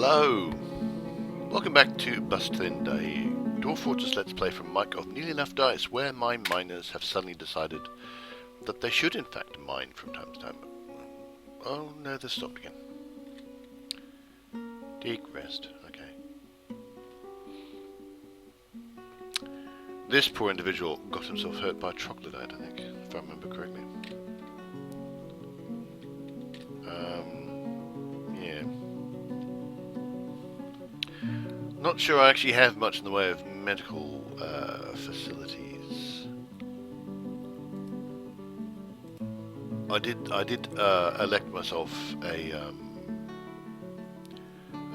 Hello! Welcome back to Bustthinned, a Dwarf Fortress Let's Play from Mike of Nearly Enough Dice, where my miners have suddenly decided that they should in fact mine from time to time. Oh no, they've stopped again. Dig, rest, okay. This poor individual got himself hurt by a troglodyte, I think, if I remember correctly. Yeah. Not sure I actually have much in the way of medical facilities. I did elect myself a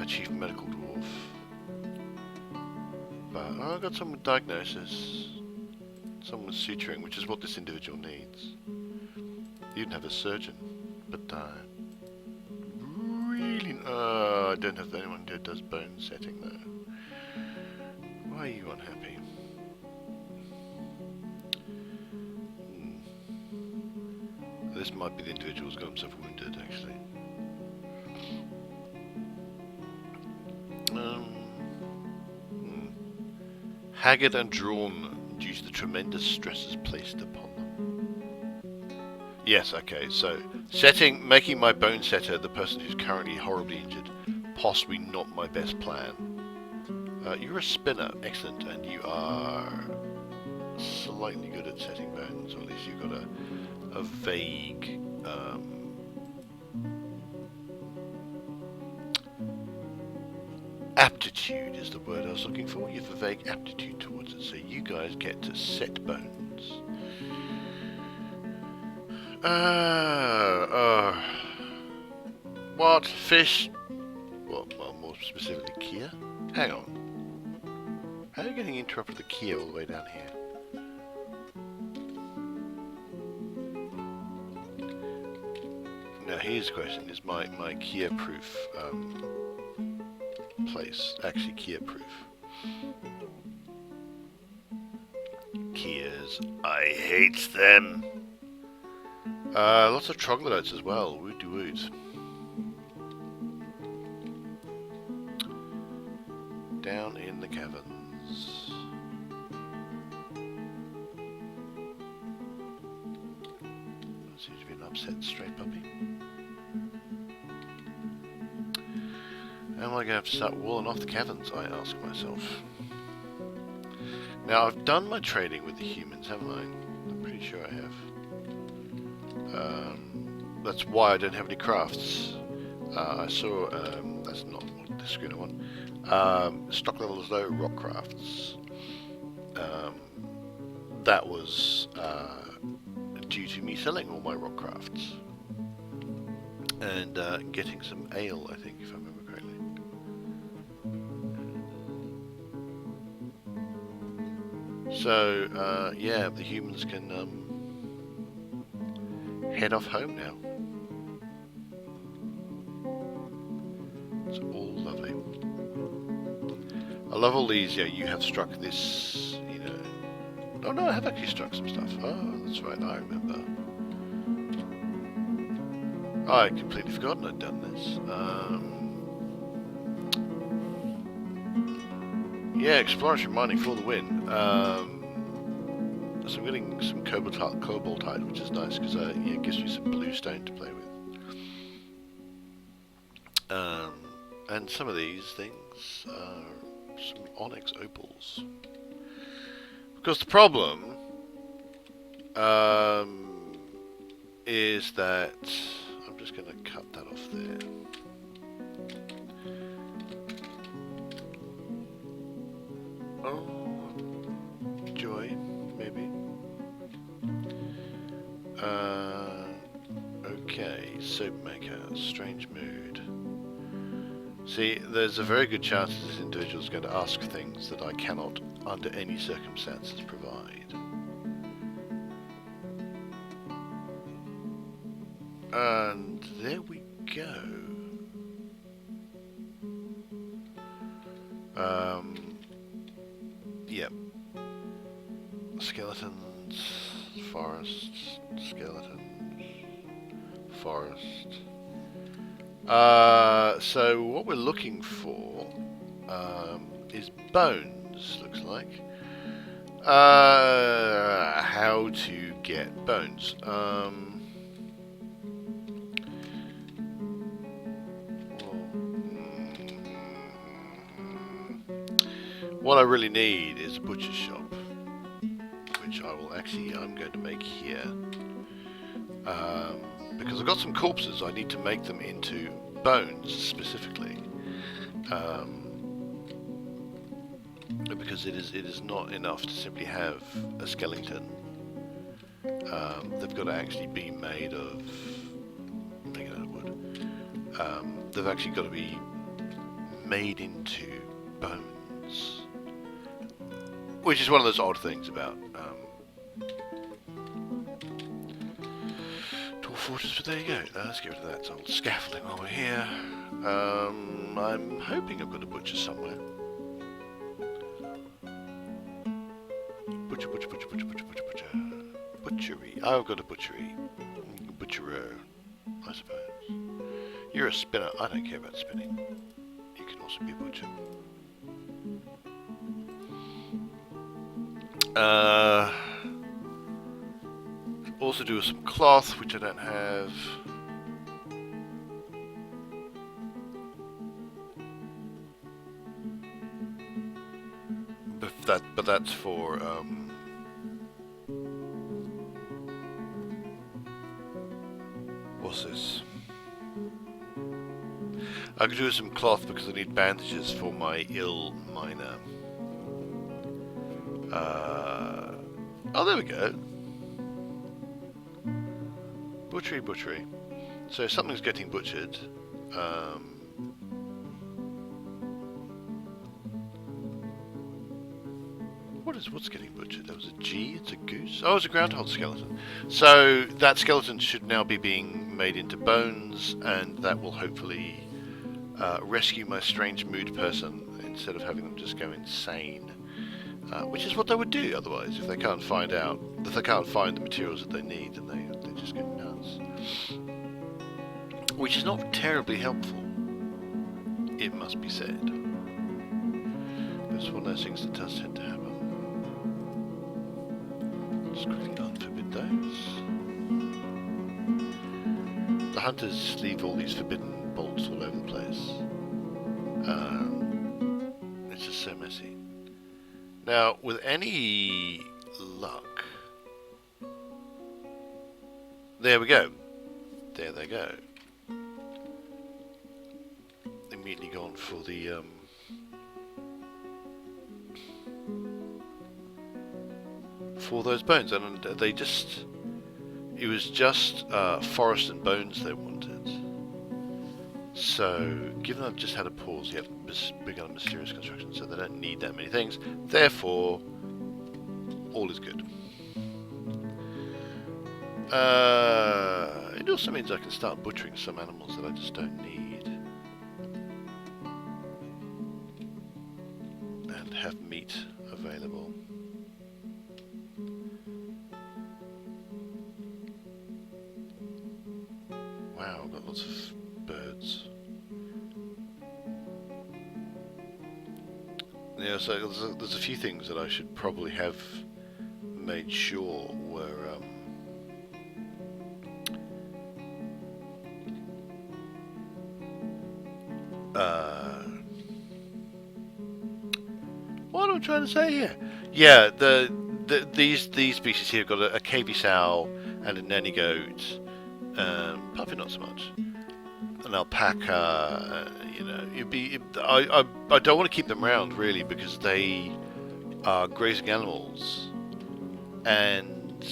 chief medical dwarf, but I got some with diagnosis, some with suturing, which is what this individual needs. You didn't have a surgeon, but really, I don't have anyone who does bone setting though. Why are you unhappy? This might be the individual who's got himself wounded, actually. Haggard and drawn due to the tremendous stresses placed upon them. Yes, okay, so making my bone setter the person who's currently horribly injured, possibly not my best plan. You're a spinner, excellent, and you are slightly good at setting bones, or at least you've got a vague aptitude is the word I was looking for. You have a vague aptitude towards it, so you guys get to set bones. What? Fish? Well, more specifically, Kia? Hang on. How are you getting interrupted with the Kia all the way down here? Now here's the question, is my Kia proof place actually Kia proof? Kias, I hate them. Lots of troglodytes as well, woot woot. Down in the caverns. Seems to be an upset stray puppy. Am I going to have to start walling off the caverns, I ask myself. Now, I've done my trading with the humans, haven't I? I'm pretty sure I have. That's why I don't have any crafts. I saw, that's not what the screen I want. Stock level is low, rock crafts. That was due to me selling all my rock crafts. And getting some ale, I think, if I remember correctly. So, yeah, the humans can head off home now. It's all lovely. I love all these, yeah, you have struck this, you know. Oh no, I have actually struck some stuff. Oh, that's right, I remember. I had completely forgotten I'd done this. Yeah, exploratory mining for the win. So I'm getting some cobaltite, which is nice because it gives me some blue stone to play with. And some of these things are some onyx opals. Of course, the problem is that I'm just going to cut that off there. Oh, joy, maybe. Okay, soap maker, strange mood. See, there's a very good chance that this individual is going to ask things that I cannot, under any circumstances, provide. And there we go. Yep. Skeletons, forest, skeletons, forest. So what we're looking for is bones, looks like. How to get bones? What I really need is a butcher's shop, which I'm going to make here. Because I've got some corpses, I need to make them into bones specifically. Because it is not enough to simply have a skeleton. They've got to actually be made of, make it out of wood. They've actually got to be made into bones, which is one of those odd things about Dwarf Fortress. But there you go. Let's get rid of that old scaffolding while we're here. I'm hoping I've got a butcher somewhere. Butchery. Oh, I've got a butchery. Butcherer, I suppose. You're a spinner. I don't care about spinning. You can also be a butcher. Also do some cloth, which I don't have. But that's for what's this? I could do some cloth because I need bandages for my ill miner. Oh, there we go. Butchery. So something's getting butchered. What's getting butchered? That was a G. It's a goose. Oh, it's a groundhog skeleton. So that skeleton should now be being made into bones, and that will hopefully rescue my strange mood person instead of having them just go insane. Which is what they would do otherwise if they can't find the materials that they need, and they just go nuts. Which is not terribly helpful, it must be said. But it's one of those things that does tend to happen. Just quickly unforbid those. The hunters leave all these forbidden bolts all over the place. It's just so messy. Now, with any luck... There we go. There they go. Immediately gone for the... for those bones, and they just... It was just forest and bones they wanted. So, given I've just had a pause, yet begun a mysterious construction, so they don't need that many things. Therefore, all is good. It also means I can start butchering some animals that I just don't need. And have meat available. Wow, I've got lots of birds. Yeah, so there's a few things that I should probably have made sure were what am I trying to say here? Yeah, these species here have got a cavy sow and a nanny goat. Puppy not so much. An alpaca, you know, I don't want to keep them around really because they are grazing animals, and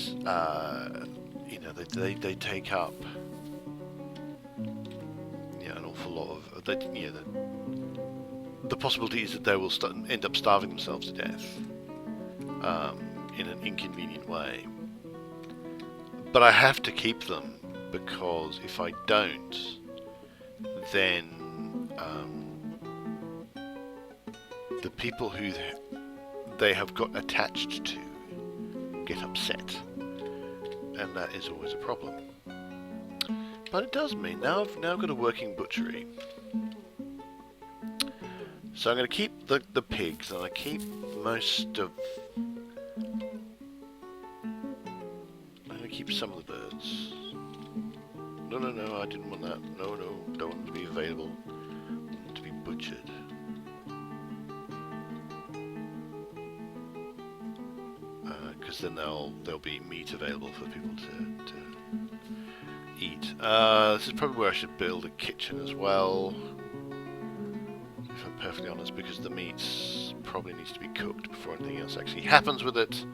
you know they take up an awful lot of the possibility is that they will end up starving themselves to death in an inconvenient way. But I have to keep them because if I don't, then the people who they have got attached to get upset, and that is always a problem. But it does mean now I've got a working butchery. So I'm going to keep the pigs, and I keep most of... I'm going to keep some of the birds. No, I didn't want that. No, don't want them to be available. I want them to be butchered. Because then there'll be meat available for people to eat. This is probably where I should build a kitchen as well, if I'm perfectly honest, because the meat probably needs to be cooked before anything else actually happens with it.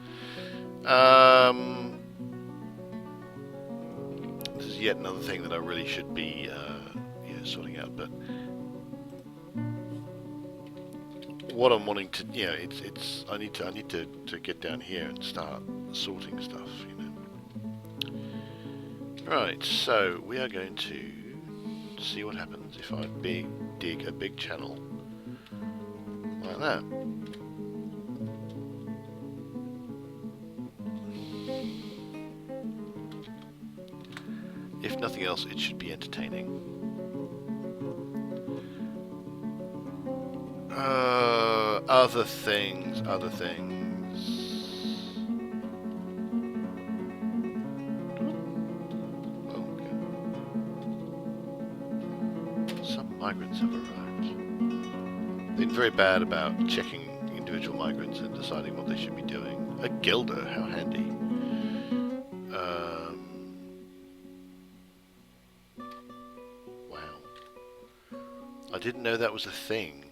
This is yet another thing that I really should be sorting out, but what I'm wanting to, I need to get down here and start sorting stuff, Right, so we are going to see what happens if I dig a big channel like that. If nothing else, it should be entertaining. Other things. Okay. Some migrants have arrived. They're very bad about checking individual migrants and deciding what they should be doing. A gilder, how handy. Wow. I didn't know that was a thing.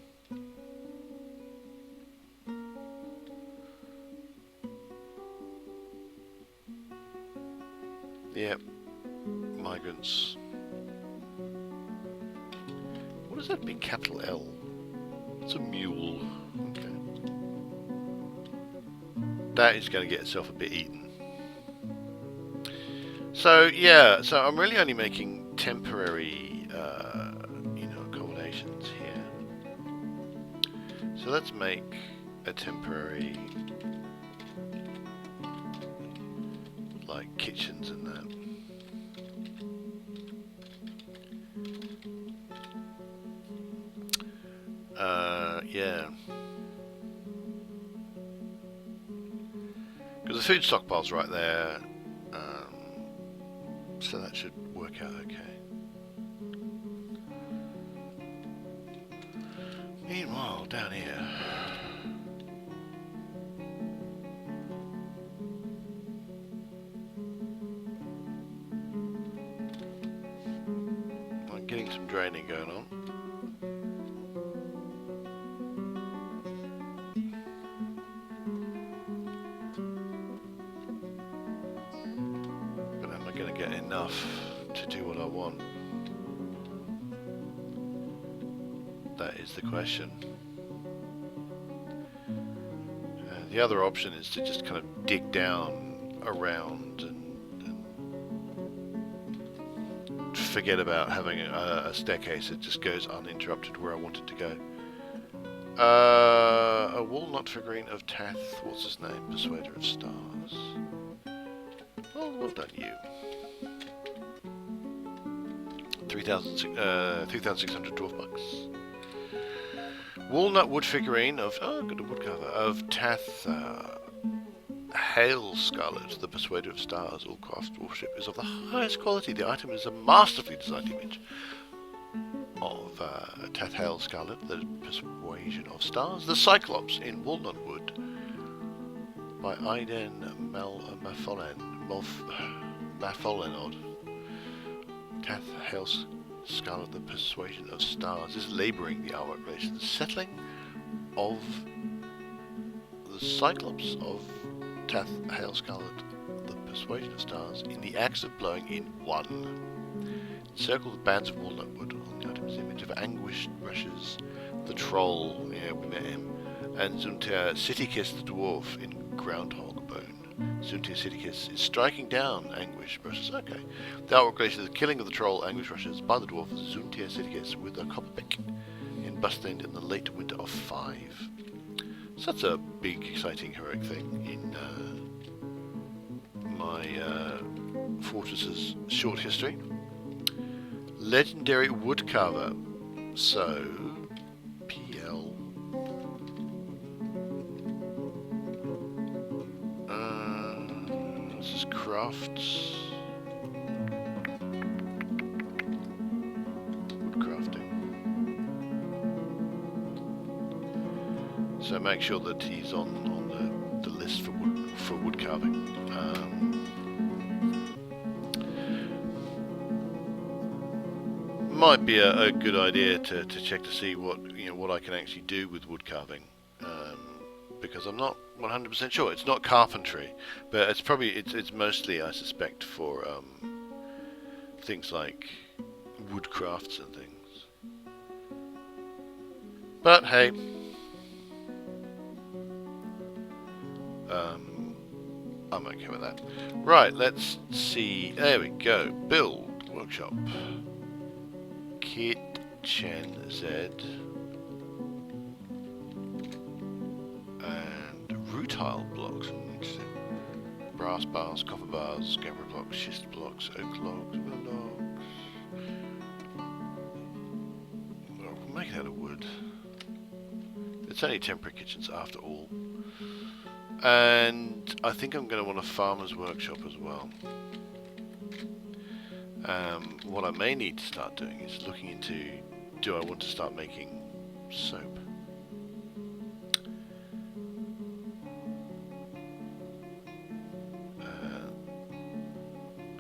Yep. Migrants. What does that mean, capital L? It's a mule. Okay. That is going to get itself a bit eaten. So, yeah, so I'm really only making temporary, accommodations here. So let's make a temporary, like, kitchens and that. Yeah. Because the food stockpile's right there, so that should work out okay. Meanwhile, down here... I'm getting some draining going on. Enough to do what I want? That is the question. The other option is to just kind of dig down around and forget about having a staircase that just goes uninterrupted where I want it to go. A walnut figurine of Tath, what's his name? Persuader of Stars. Well done you. 3,600 dwarf bucks. Walnut wood figurine of good wood cover of Tath Hail Scarlet, the Persuader of Stars. All craft dwarfship is of the highest quality. The item is a masterfully designed image of Tath Hail Scarlet, the Persuasion of Stars. The Cyclops in walnut wood by Aiden Mapholenod. Tath Hail Scarlet, the Persuasion of Stars, is labouring the artwork relations, settling of the Cyclops of Tath Hail Scarlet, the Persuasion of Stars, in the acts of blowing in one. Encircled with bands of walnut wood on the item's image of Anguished Rushes, the Troll, yeah, we met him, and Zuntir Citykiss the Dwarf in Groundhog Bone. Zuntir Citykiss is striking down Anguish Rushes. Okay. The artwork relates to the killing of the troll Anguish Rushes by the dwarf Zuntir Citykiss with a copper pick in Bustthinned in the late winter of 5. So that's a big, exciting, heroic thing in my fortress's short history. Legendary woodcarver. So, PL. This is crafts. Woodcrafting. So make sure that he's on the list for wood carving. Might be a good idea to check to see what I can actually do with wood carving, because I'm not 100% sure. It's not carpentry, but it's mostly, I suspect, for things like woodcrafts and things. But hey, I'm okay with that. Right, let's see. There we go. Build workshop. Kitchen Z. And rutile blocks. Interesting. Brass bars, copper bars, gamma blocks, schist blocks, oak logs, willow logs. Well, we'll make it out of wood. It's only temporary kitchens after all. And I think I'm going to want a farmer's workshop as well. What I may need to start doing is looking into, do I want to start making soap?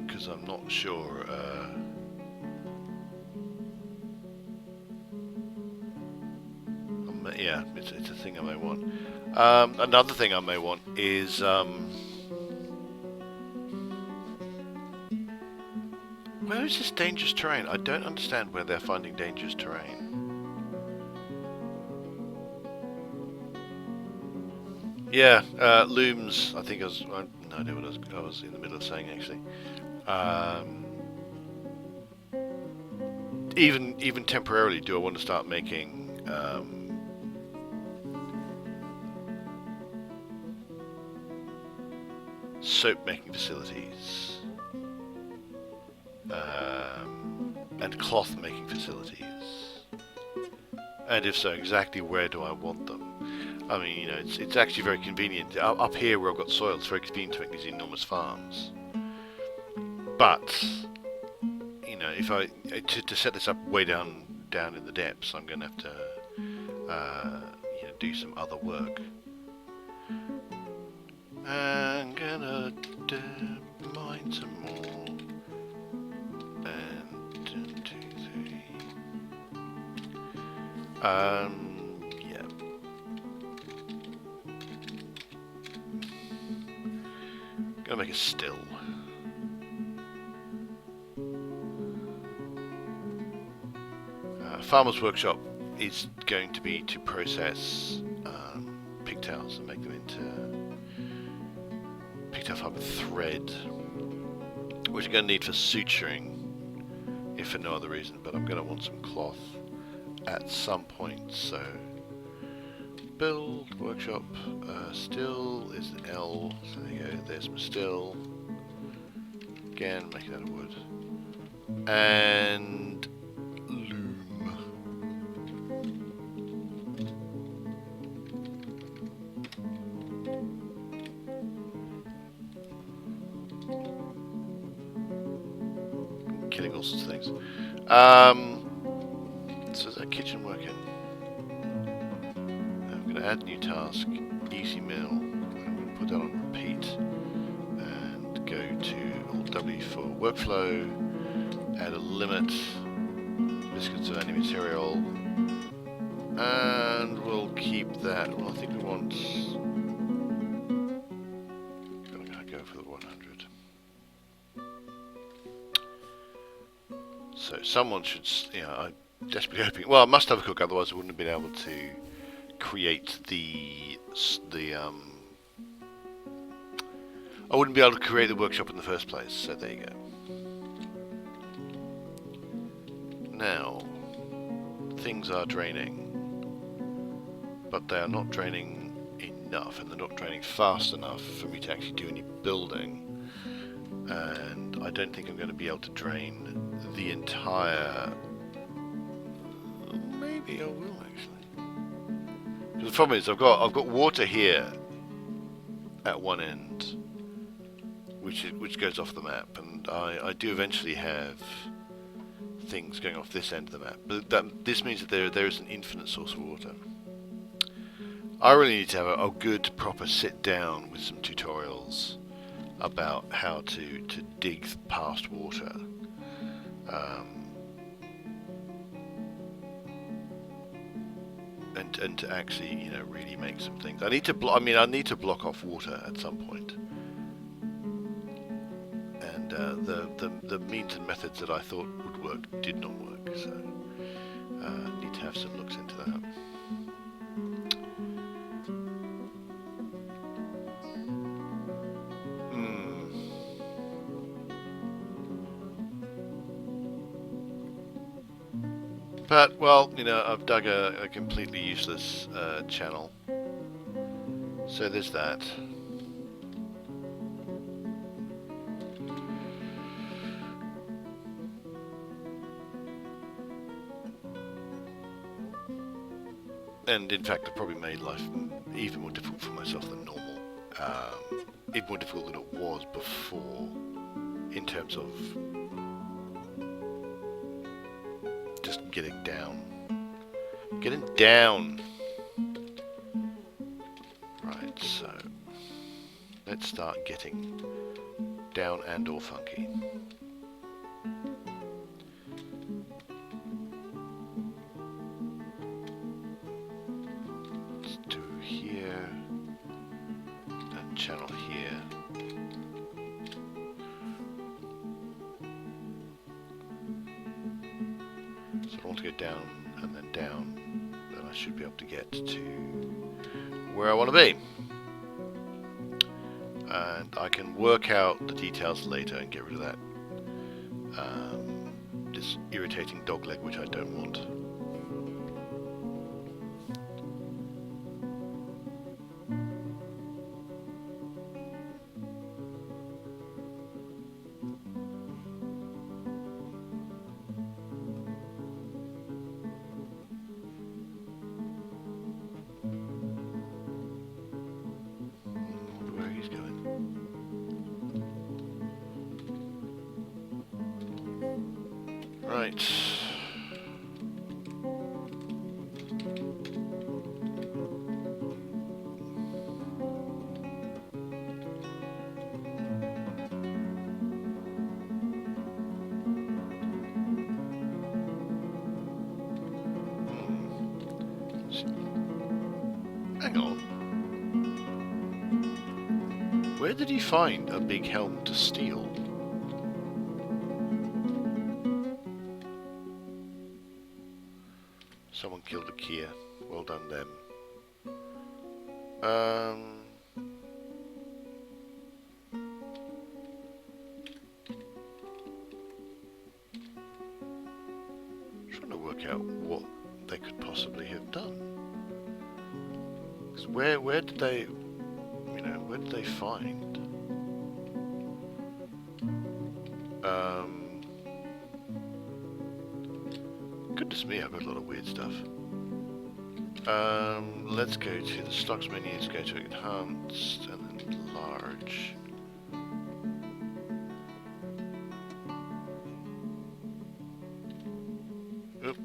Because I'm not sure. Yeah, it's a thing I may want. Another thing I may want is where is this dangerous terrain? I don't understand where they're finding dangerous terrain. Yeah, looms. I think I have no idea what I was in the middle of saying actually. Even temporarily, do I want to start making soap making facilities and cloth making facilities? And if so, exactly where do I want them? I mean, you know, it's actually very convenient. Up here where I've got soil, it's very convenient to make these enormous farms. But, you know, if to set this up way down in the depths, I'm going to have to, you know, do some other work. I'm gonna mine some more. And 2, 3. Yeah. Gonna make a still. Farmer's workshop is going to be to process pigtails and make them into pigtail fiber thread, which I'm going to need for suturing, if for no other reason, but I'm going to want some cloth at some point. So build workshop, still is an L, so there you go, there's my still, again make it out of wood, and killing all sorts of things. So is that kitchen working? I'm going to add new task, easy meal. I'm going to put that on repeat and go to Alt W for workflow, add a limit, biscuits of any material, and we'll keep that. Well, I think we want. I'm going to go for the 100. So someone should, you know, I'm desperately hoping. Well, I must have a cook, otherwise I wouldn't have been able to create I wouldn't be able to create the workshop in the first place. So there you go. Now, things are draining, but they are not draining enough, and they're not draining fast enough for me to actually do any building. And and I don't think I'm going to be able to drain the entire... Maybe I will actually. Because the problem is I've got water here at one end, which goes off the map, and I do eventually have things going off this end of the map. But this means that there is an infinite source of water. I really need to have a good proper sit down with some tutorials about how to dig past water. And to actually, you know, really make some things. I need to block off water at some point. And the means and methods that I thought would work did not work, so need to have some looks into that. But, well, you know, I've dug a completely useless channel. So there's that. And in fact, I've probably made life even more difficult for myself than normal. Even more difficult than it was before, in terms of just getting down. Getting down! Right, so let's start getting down and or funky. Let's do here, and channel here. So I want to go down and then down, then I should be able to get to where I want to be. And I can work out the details later and get rid of that this irritating dog leg, which I don't want. Right. Hang on. Where did he find a big helm to steal? Someone killed a Kia. Well done them. Trying to work out what they could possibly have done. 'Cause where did they, you know, where did they find? Goodness me, I've got a lot of weird stuff. Let's go to the stocks menu, let's go to enhanced and then large. Oop.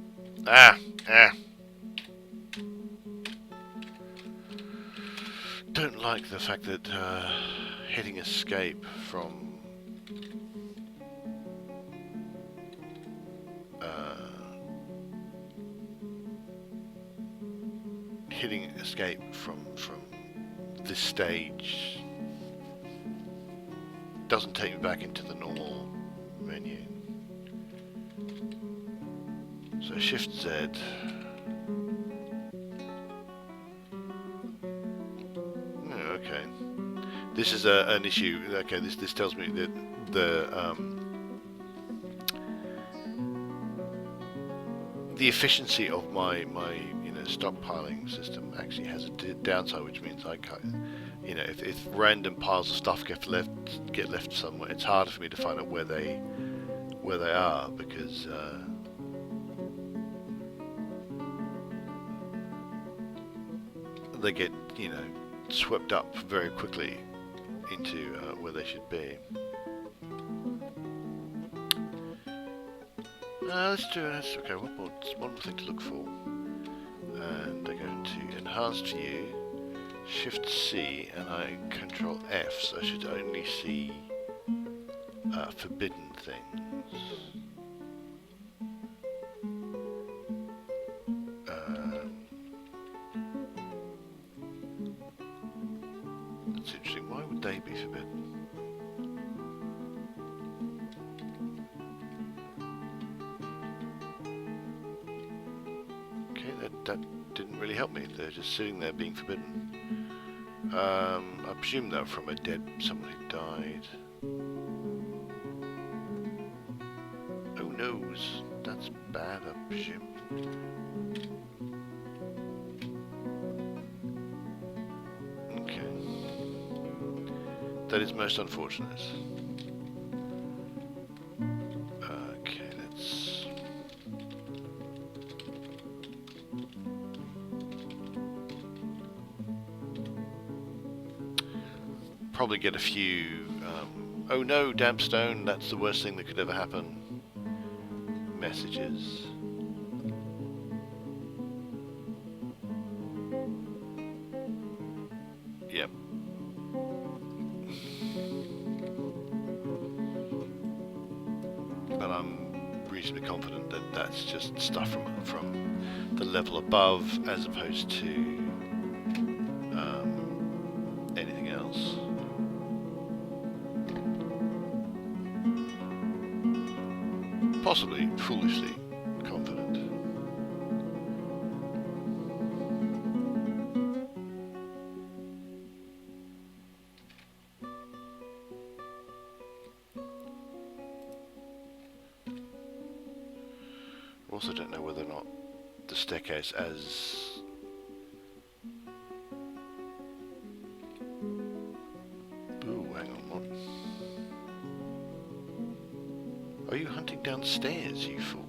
Don't like the fact that hitting escape from this stage doesn't take me back into the normal menu. So Shift Z. Oh, okay. This is an issue. Okay, this tells me that the efficiency of my stockpiling system actually has a downside, which means you know, if random piles of stuff get left somewhere, it's harder for me to find out where they are, because they get, you know, swept up very quickly into where they should be. Let's do this. Okay, one more thing to look for, and I go into enhanced view, Shift C, and I Control F, so I should only see forbidden things. That's interesting. Why would they be forbidden? Okay, that didn't really help me. They're just sitting there being forbidden. I presume they're from someone who died. Oh noes, that's bad, I presume. Okay. That is most unfortunate. Okay, let's... probably get a few, oh no, damp stone, that's the worst thing that could ever happen. Messages. Yep. But I'm reasonably confident that that's just stuff from the level above, as opposed to anything else. Possibly foolishly confident. Also don't know whether or not the staircase as... Ooh, hang on, what? Are you hunting downstairs, you fool?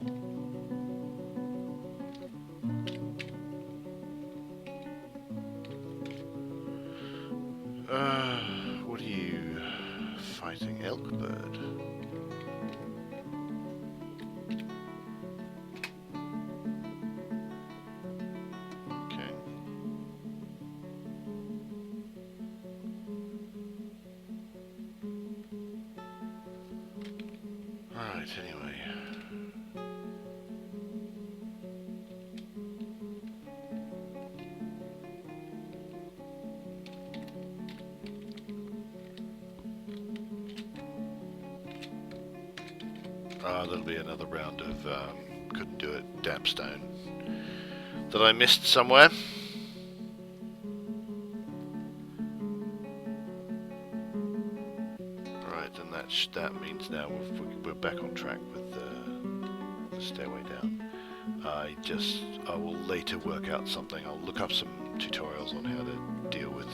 What are you fighting? Elkbird? Okay. Right, anyway. There'll be another round of couldn't do it, damp stone that I missed somewhere. Right, and that means now we're back on track with the stairway down. I will later work out something. I'll look up some tutorials on how to deal with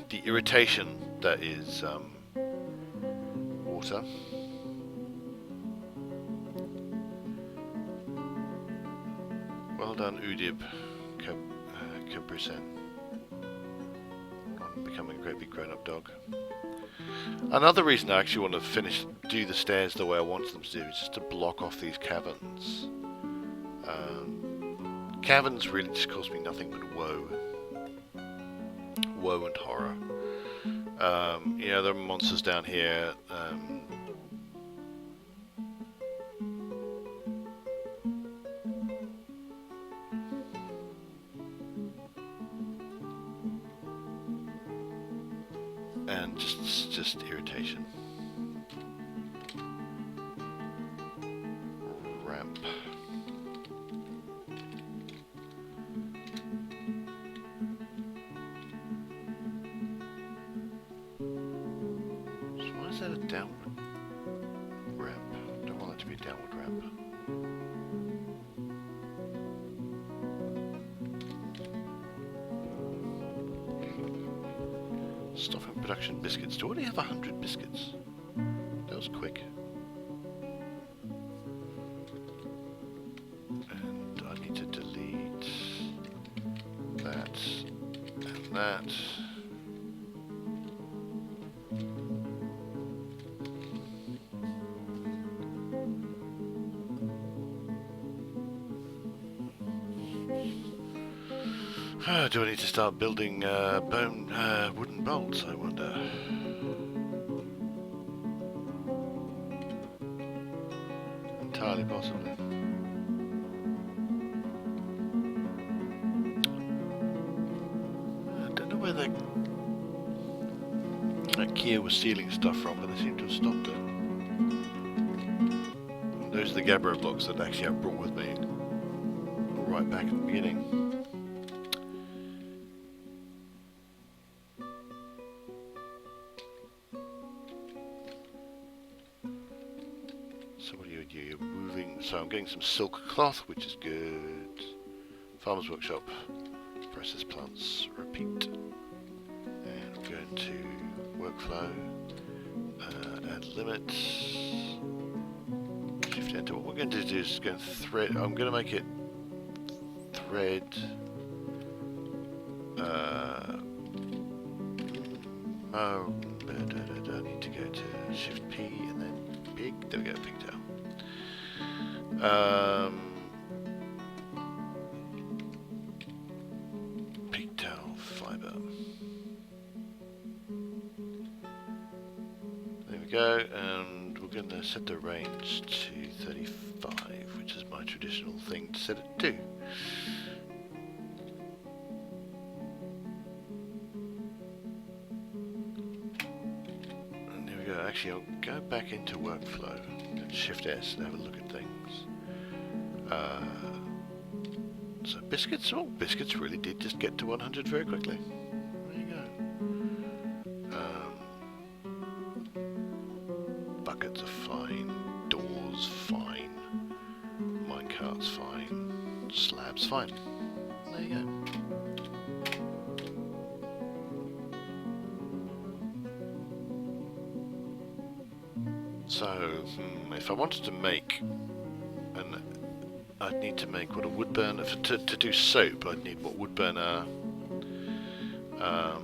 the irritation that is water. Well done, Udib Cabrisen, on becoming a great big grown-up dog. Another reason I actually want to do the stairs the way I want them to do is just to block off these caverns. Caverns really just cause me nothing but woe and horror. You know, there are monsters down here. And just irritation. Ramp. So why is that a downward ramp? I don't want it to be a downward ramp. Stopping production biscuits. Do I already have 100 biscuits? That was quick. And I need to delete that and that. Do I need to start building wooden bolts, I wonder? Entirely possible. I don't know where that Kia was stealing stuff from, but they seem to have stopped it. Those are the Gabbro blocks that actually I brought with me right back at the beginning. So what are you doing? You're moving. So I'm getting some silk cloth, which is good. Farmer's workshop. Process plants. Repeat. And we're going to workflow. Add limits. Shift enter. What we're going to do is go thread. I'm going to make it thread. I need to go to Shift P and then pig. There we go, pigtail. Pigtail fiber. There we go, and we're going to set the range to 35, which is my traditional thing to set it to. Actually, I'll go back into workflow and Shift S and have a look at things. So biscuits, oh, biscuits really did just get to 100 very quickly. There you go. Buckets are fine, doors fine, minecarts fine, slabs fine. There you go. So, if I wanted to make, I'd need to make what a wood burner, to do soap, I'd need what wood burner, a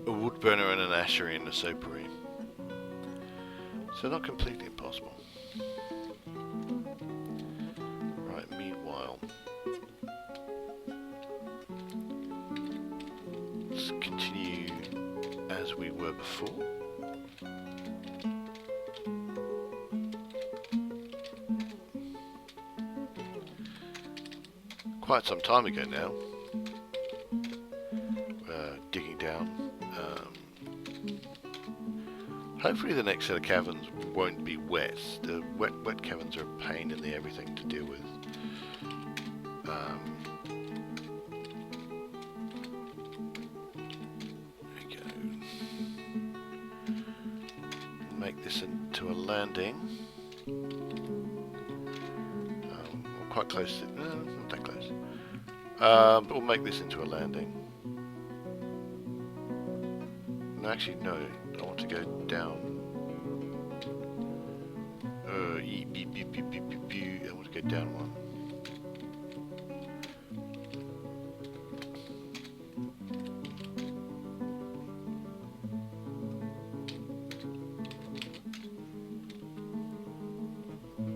wood burner and an ashery and a soapery. So not completely impossible. Right, meanwhile, let's continue as we were before. Quite some time ago now, digging down. Hopefully the next set of caverns won't be wet. The wet caverns are a pain in the everything to deal with. There we go. Make this into a landing. We're quite close to, not that close. But we'll make this into a landing. No, actually, no. I want to go down. I want to go down one.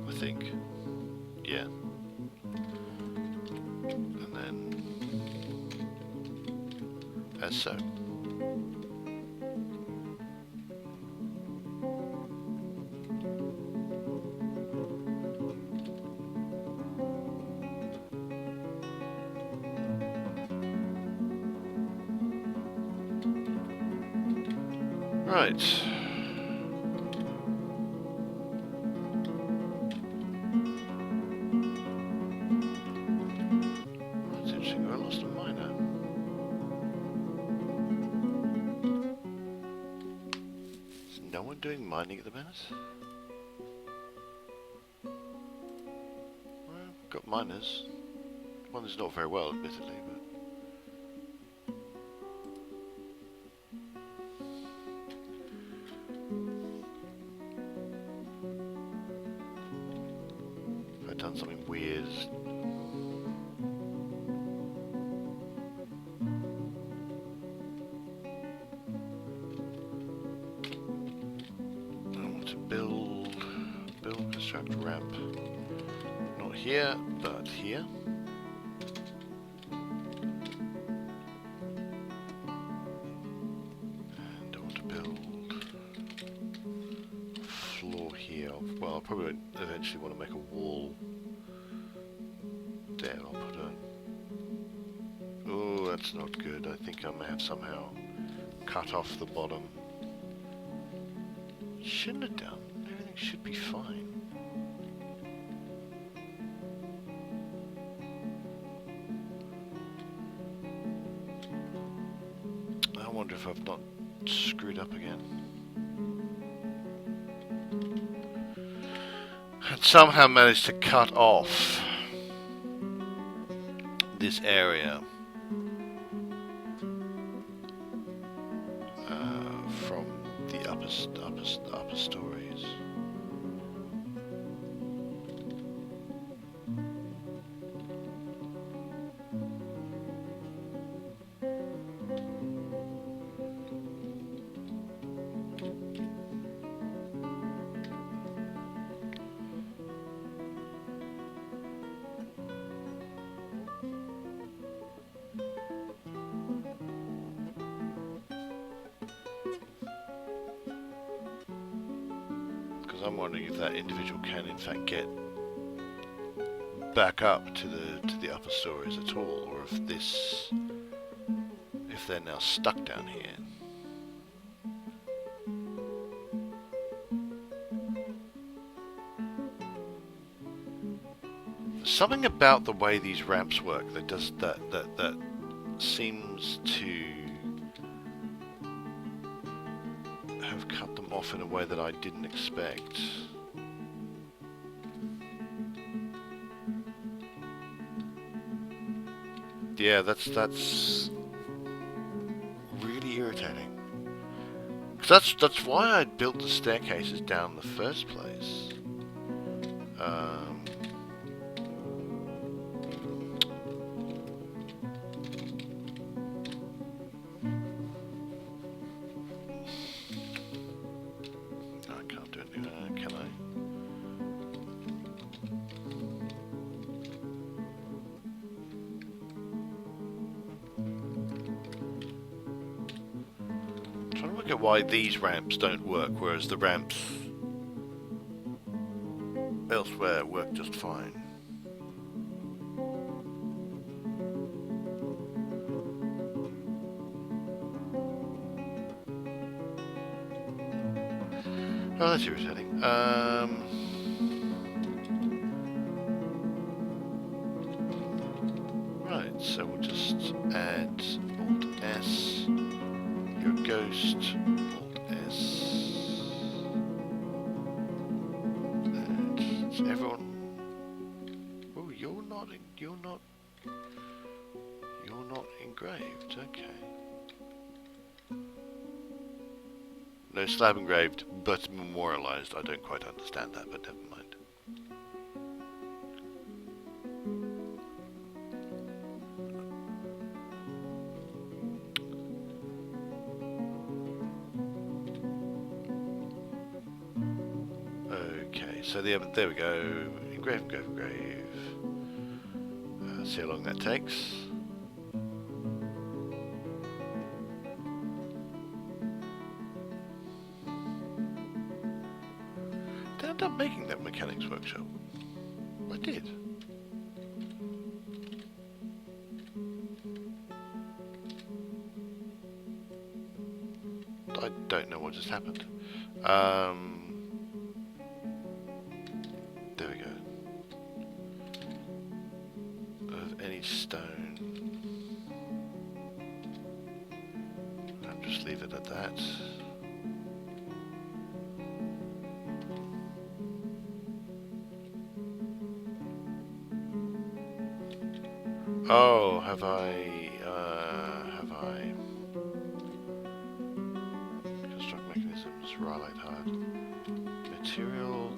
I think. Yeah. And then, as so. Right. That's interesting. I lost a miner. Is no one doing mining at the minute? Got miners. One is not very well, admittedly, but if I'd done something weird. I want to build, construct ramp. Not here, but here. And I want to build a floor here. Well, I'll probably eventually want to make a wall there. I'll put a... Oh, that's not good. I think I may have somehow cut off the bottom. Shouldn't have done. Everything should be fine. I wonder if I've not screwed up again. And somehow managed to cut off this area from the upper stories. I'm wondering if that individual can in fact get back up to the upper stories at all, or if they're now stuck down here. Something about the way these ramps work that seems to have cut them off in a way that I didn't expect. Yeah, that's really irritating. 'Cause that's why I built the staircases down in the first place. Why these ramps don't work, whereas the ramps elsewhere work just fine. Oh, that's irritating. Right, so we'll just add Alt S, your ghost, Alt S, and everyone. Oh, you're not engraved. Okay. No slab engraved, but memorialized. I don't quite understand that, but never mind. Okay, so there we go. Engrave, engrave, engrave. See how long that takes. Did I end up making that mechanics workshop? I did. I don't know what just happened. There we go. Of any stone. I'll just leave it at that. Oh, have I? Have I? Construct mechanisms. Rylite hard. Material.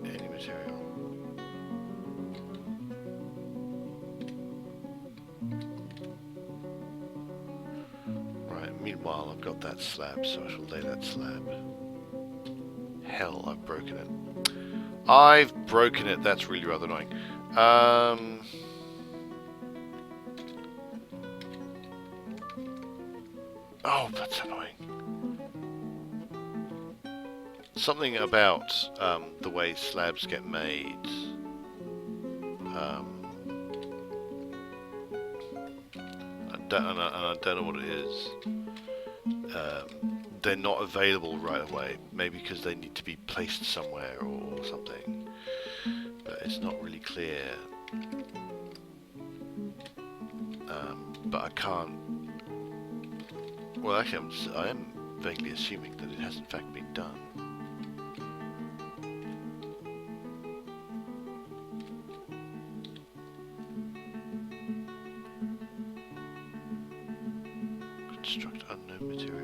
Any material. Right. Meanwhile, I've got that slab, so I shall lay that slab. Hell, I've broken it. I've broken it. That's really rather annoying. Oh, that's annoying. Something about the way slabs get made. I don't know what it is. They're not available right away. Maybe because they need to be placed somewhere or something. But it's not really clear. But I can't... Well, actually, I am vaguely assuming that it has in fact been done. Construct unknown material.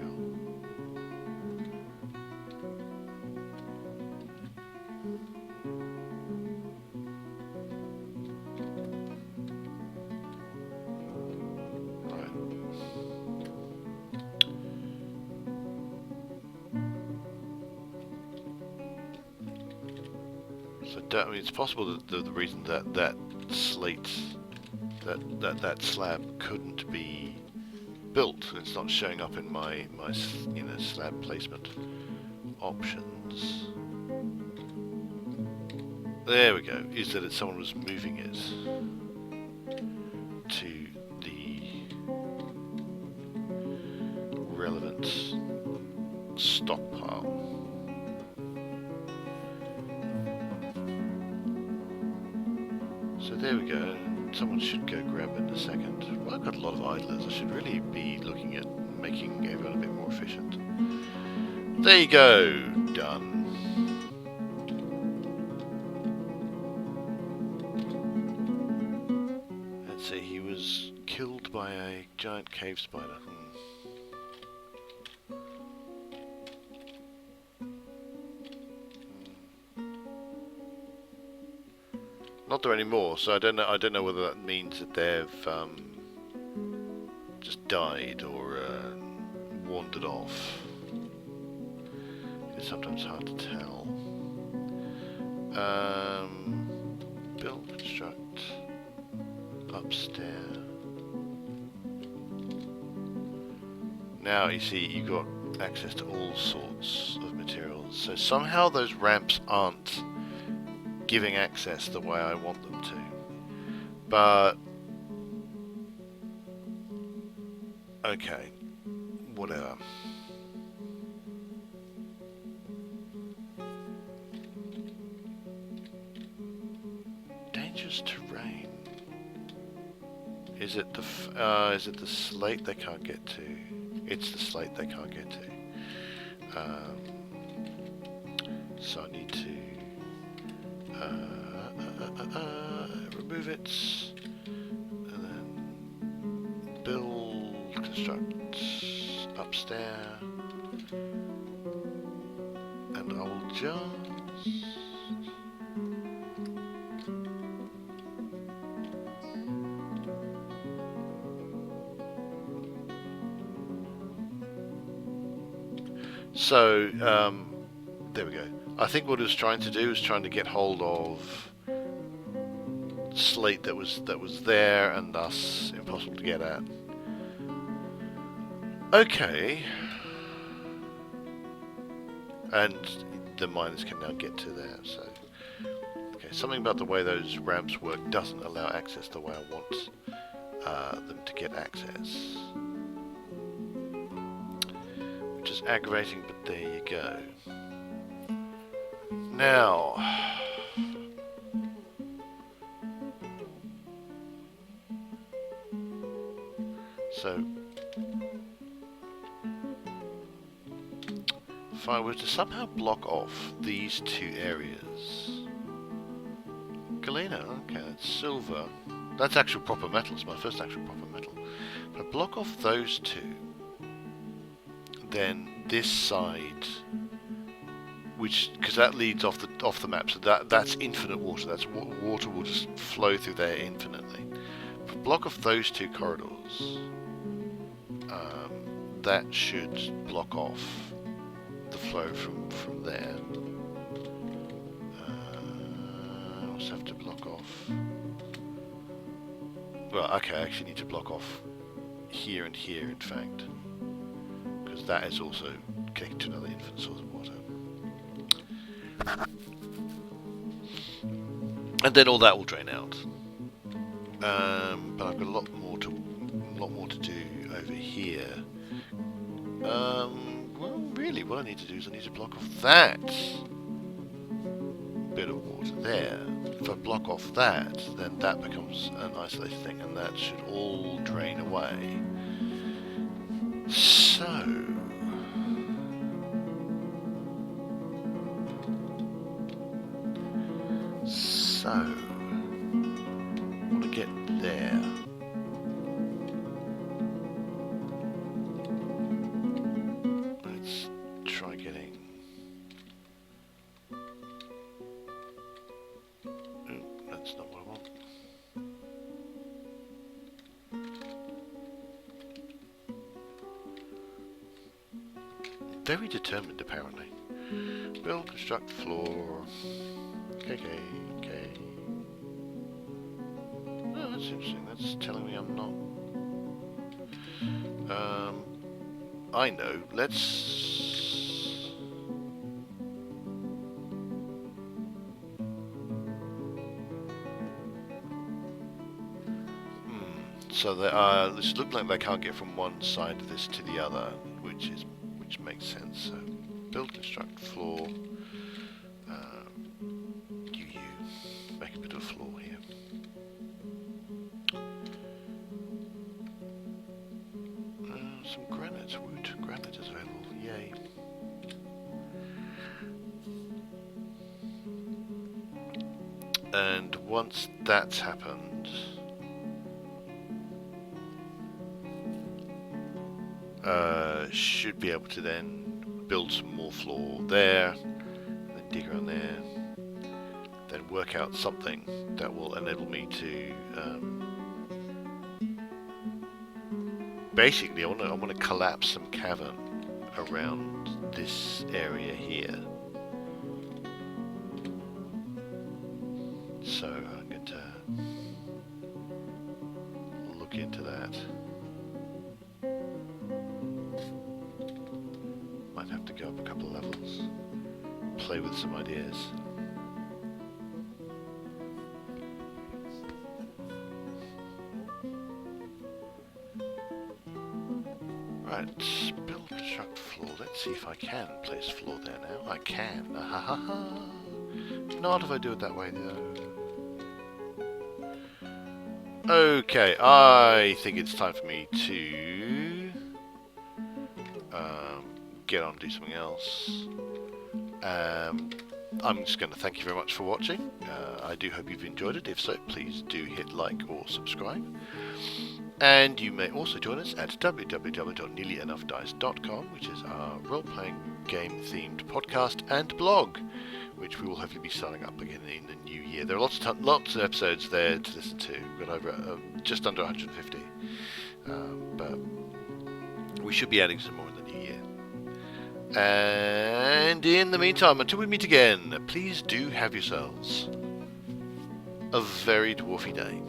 I mean, it's possible that the reason that slate, that slab couldn't be built, it's not showing up in my slab placement options. There we go. Is that someone was moving it to the relevant stockpile. So there we go. Someone should go grab it in a second. Well, I've got a lot of idlers. I should really be looking at making everyone a bit more efficient. There you go. Done. Let's see. He was killed by a giant cave spider. Not there anymore, so I don't know whether that means that they've just died or wandered off. It's sometimes hard to tell. Build, construct, upstairs. Now you see you've got access to all sorts of materials. So somehow those ramps aren't giving access the way I want them to. But okay, whatever. Dangerous terrain. Is it the slate they can't get to? It's the slate they can't get to. So I need to remove it, and then build, construct, upstairs, and I will just so there we go. I think what it was trying to do is trying to get hold of slate that was there and thus impossible to get at. Okay. And the miners can now get to there, so okay, something about the way those ramps work doesn't allow access the way I want them to get access. Which is aggravating, but there you go. Now, so if I were to somehow block off these two areas, galena. Okay, that's silver. That's actual proper metal. It's my first actual proper metal. If I block off those two, then this side, because that leads off the map, so that's infinite water. That's water will just flow through there infinitely. If I block off those two corridors, that should block off the flow from there. I also have to block off. Well, okay, I actually need to block off here and here, in fact, because that is also connected to another infinite source of water. And then all that will drain out. But I've got a lot more to do over here. Well, really, what I need to do is I need to block off that bit of water there. If I block off that, then that becomes an isolated thing, and that should all drain away. So, I want to get there. Let's try getting. That's not what I want. Very determined, apparently. Build, construct, floor. Okay. Oh, that's interesting. That's telling me I'm not. I know. Let's. So they are. This looks like they can't get from one side of this to the other, which makes sense. So, build, construct, floor. Make a bit of a floor here. Some granite, wood, granite is available. Yay. And once that's happened, should be able to then build some more floor there, and then dig around there, then work out something that will enable me to basically I want to collapse some cavern around this area here. So I'm going to look into that. Might have to go up a couple of levels, play with some ideas. Right, build, construct, floor. Let's see if I can place floor there now. I can. Not if I do it that way though. Okay, I think it's time for me to get on and do something else. I'm just going to thank you very much for watching. I do hope you've enjoyed it. If so, please do hit like or subscribe. And you may also join us at www.nearlyenoughdice.com, which is our role-playing game-themed podcast and blog, which we will hopefully be starting up again in the new year. There are lots of episodes there to listen to. We've got over just under 150, but we should be adding some more in the new year. And in the meantime, until we meet again, please do have yourselves a very dwarfy day.